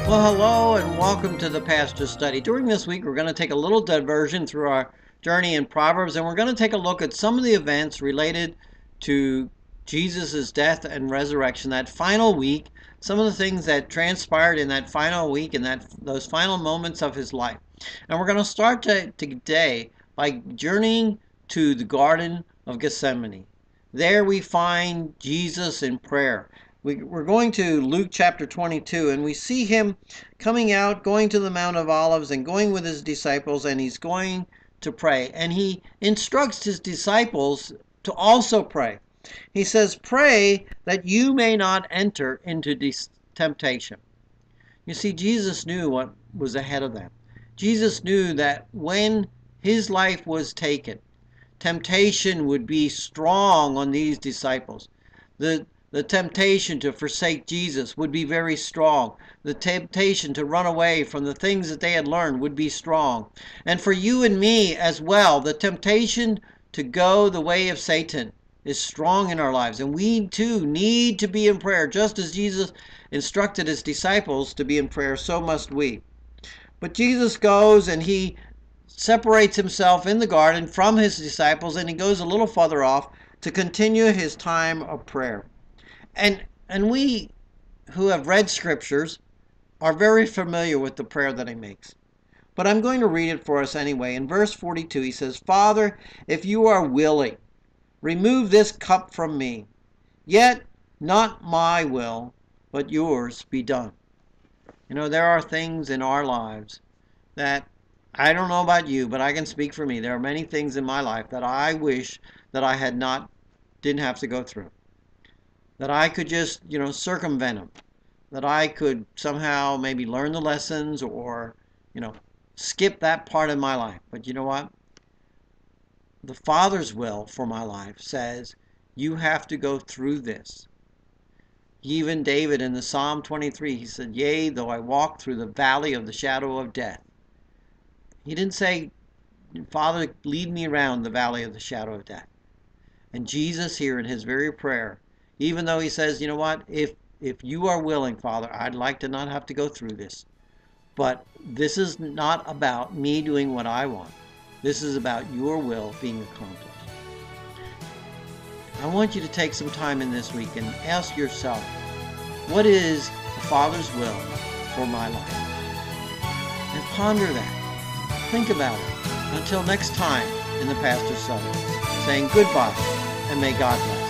Well, hello and welcome to the Pastor Study. During this week, we're going to take a little diversion through our journey in Proverbs, and we're going to take a look at some of the events related to Jesus' death and resurrection, that final week, some of the things that transpired in that final week and those final moments of his life. And we're going to start today by journeying to the Garden of Gethsemane. There we find Jesus in prayer. We're going to Luke chapter 22, and we see him coming out, going to the Mount of Olives, and going with his disciples, and he's going to pray. And he instructs his disciples to also pray. He says, "Pray that you may not enter into temptation." You see, Jesus knew what was ahead of them. Jesus knew that when his life was taken, temptation would be strong on these disciples. The temptation to forsake Jesus would be very strong. The temptation to run away from the things that they had learned would be strong. And for you and me as well, the temptation to go the way of Satan is strong in our lives. And we too need to be in prayer. Just as Jesus instructed his disciples to be in prayer, so must we. But Jesus goes and he separates himself in the garden from his disciples, and he goes a little further off to continue his time of prayer. And we who have read scriptures are very familiar with the prayer that he makes. But I'm going to read it for us anyway. In verse 42, he says, "Father, if you are willing, remove this cup from me. Yet not my will, but yours be done." You know, there are things in our lives that, I don't know about you, but I can speak for me. There are many things in my life that I wish that I didn't have to go through. That I could just, circumvent them. That I could somehow maybe learn the lessons or, skip that part of my life. But you know what? The Father's will for my life says you have to go through this. Even David in the Psalm 23, he said, "Yea, though I walk through the valley of the shadow of death." He didn't say, "Father, lead me around the valley of the shadow of death." And Jesus here in his very prayer, even though he says, "You know what, if you are willing, Father, I'd like to not have to go through this. But this is not about me doing what I want. This is about your will being accomplished." I want you to take some time in this week and ask yourself, what is the Father's will for my life? And ponder that. Think about it. Until next time in the Pastor's Study, saying goodbye and may God bless.